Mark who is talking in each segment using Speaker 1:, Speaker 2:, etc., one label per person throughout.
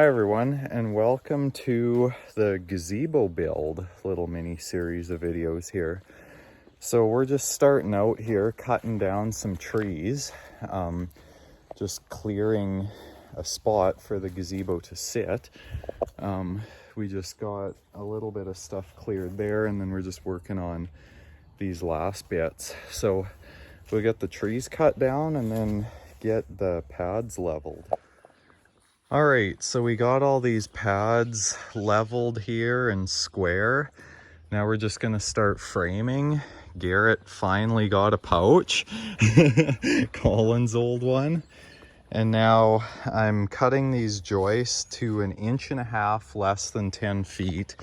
Speaker 1: Hi everyone, and welcome to the Gazebo build little mini series of videos here. So we're just starting out here, cutting down some trees, just clearing a spot for the gazebo to sit. We just got a little bit of stuff cleared there, and then we're just working on these last bits. So we'll get the trees cut down and then get the pads leveled. All right, so we got all these pads leveled here and square. Now we're just gonna start framing. Garrett finally got a pouch, Colin's old one. And now I'm cutting these joists to 1.5 inches less than 10 feet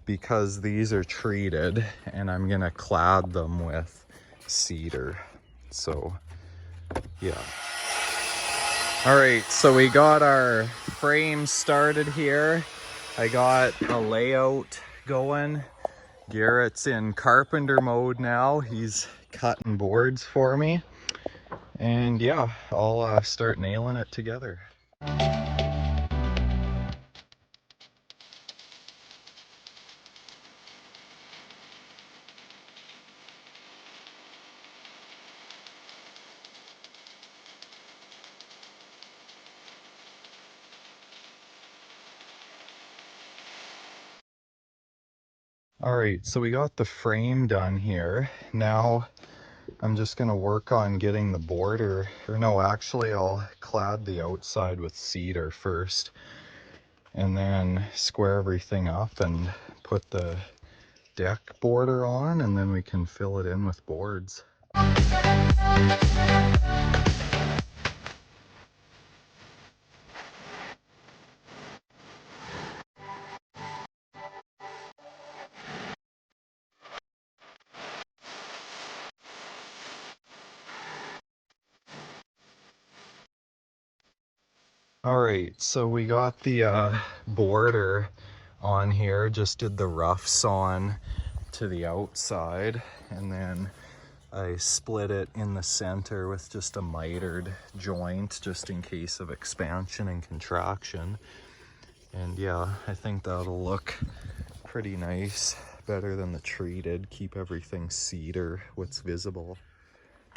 Speaker 1: because these are treated, and I'm gonna clad them with cedar. So, yeah. All right, so we got our frame started here. I got a layout going. Garrett's in carpenter mode now. He's cutting boards for me. And yeah, I'll start nailing it together. All right, so we got the frame done here. Now I'm just gonna work on getting the border, or no, actually I'll clad the outside with cedar first and then square everything up and put the deck border on, and then we can fill it in with boards. All right, so we got the border on here, just did the roughs on to the outside, and then I split it in the center with just a mitered joint just in case of expansion and contraction. And yeah, I think that'll look pretty nice, better than the treated, keep everything cedar, what's visible.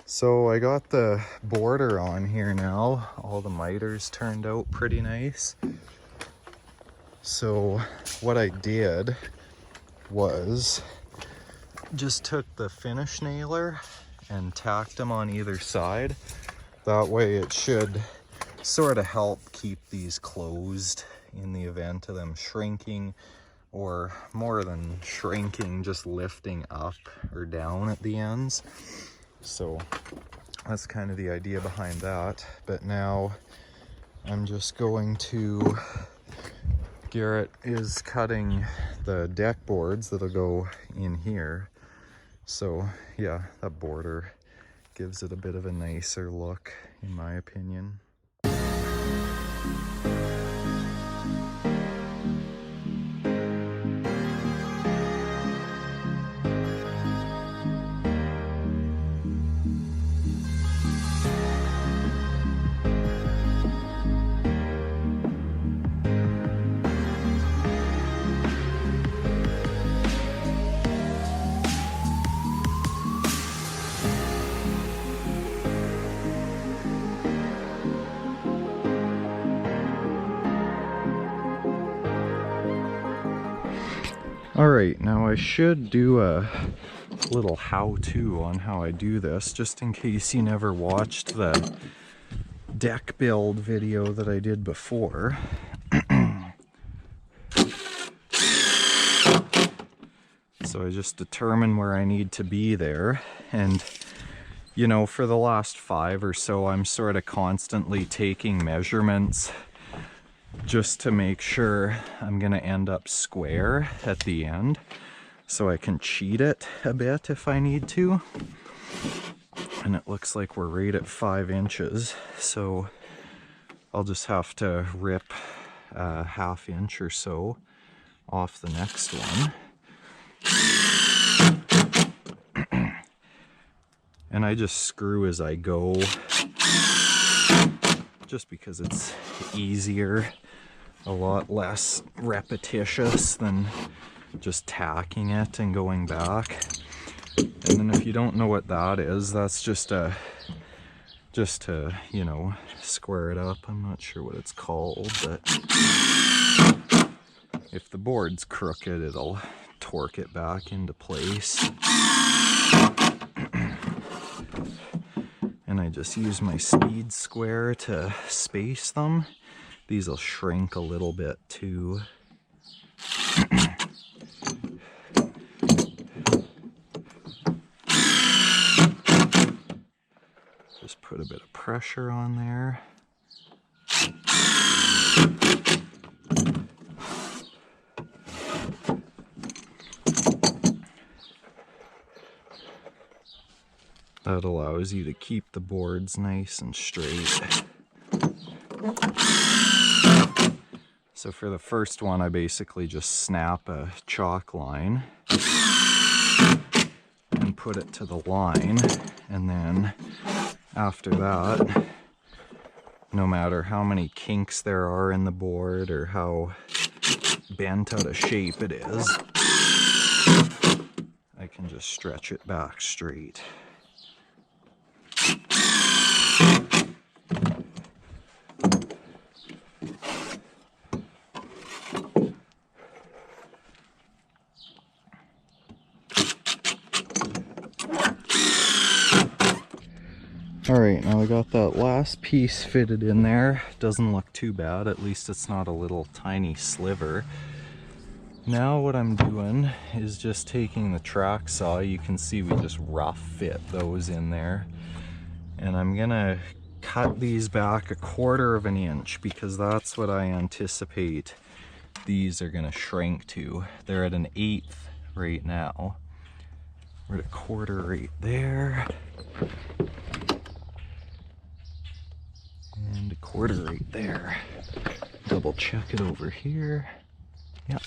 Speaker 1: So I got the border on here now. All the miters turned out pretty nice. So what I did was just took the finish nailer and tacked them on either side. That way it should sort of help keep these closed in the event of them shrinking, or more than shrinking, just lifting up or down at the ends. So that's kind of the idea behind that. But now I'm just going to, Garrett is cutting the deck boards that'll go in here. So yeah, that border gives it a bit of a nicer look, in my opinion. All right, now I should do a little how-to on how I do this, just in case you never watched the deck build video that I did before. So I just determine where I need to be there, and you know, for the last 5 or so, I'm sort of constantly taking measurements just to make sure I'm gonna end up square at the end, so I can cheat it a bit if I need to. And it looks like we're right at 5 inches, so I'll just have to rip a 1/2 inch or so off the next one. And I just screw as I go, just because it's easier a lot less repetitious than just tacking it and going back. And then if you don't know what that is, that's just to, you know, square it up. I'm not sure what it's called, but if the board's crooked, it'll torque it back into place. And I just use my speed square to space them. These will shrink a little bit too. Just put a bit of pressure on there. That allows you to keep the boards nice and straight. So for the first one, I basically just snap a chalk line and put it to the line. And then after that, no matter how many kinks there are in the board or how bent out of shape it is, I can just stretch it back straight. Alright, now I got that last piece fitted in there. Doesn't look too bad, at least it's not a little tiny sliver. Now what I'm doing is just taking the track saw. You can see we just rough fit those in there. And I'm gonna cut these back 1/4 of an inch because that's what I anticipate these are gonna shrink to. They're at an 1/8 right now. We're at 1/4 right there. And 1/4 right there. Double check it over here. Yep.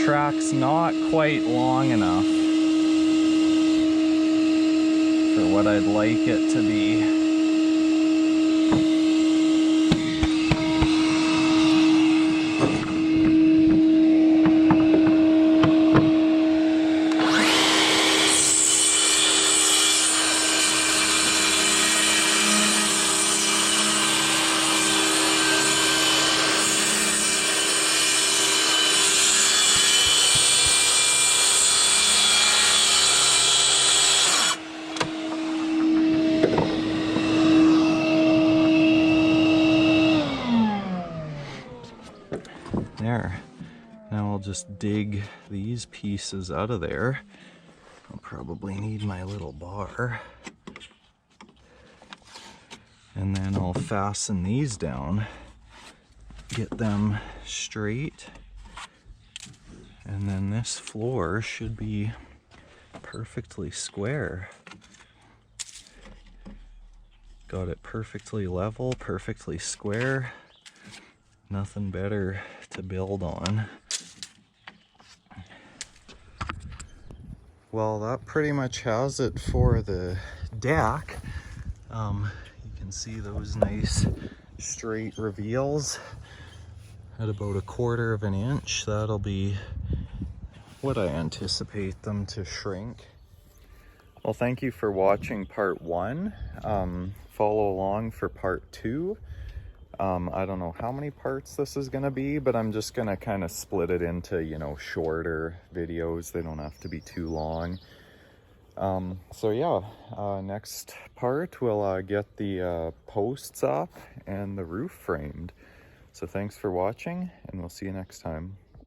Speaker 1: Track's not quite long enough for what I'd like it to be. There. Now I'll just dig these pieces out of there. I'll probably need my little bar. And then I'll fasten these down, get them straight. And then this floor should be perfectly square. Got it perfectly level, perfectly square. Nothing better to build on. Well, that pretty much has it for the deck. You can see those nice straight reveals at about 1/4 of an inch. That'll be what I anticipate them to shrink. Well, thank you for watching part 1. Follow along for part 2. I don't know how many parts this is going to be, but I'm just going to kind of split it into, shorter videos. They don't have to be too long. So yeah, next part we'll get the posts up and the roof framed. So thanks for watching, and we'll see you next time.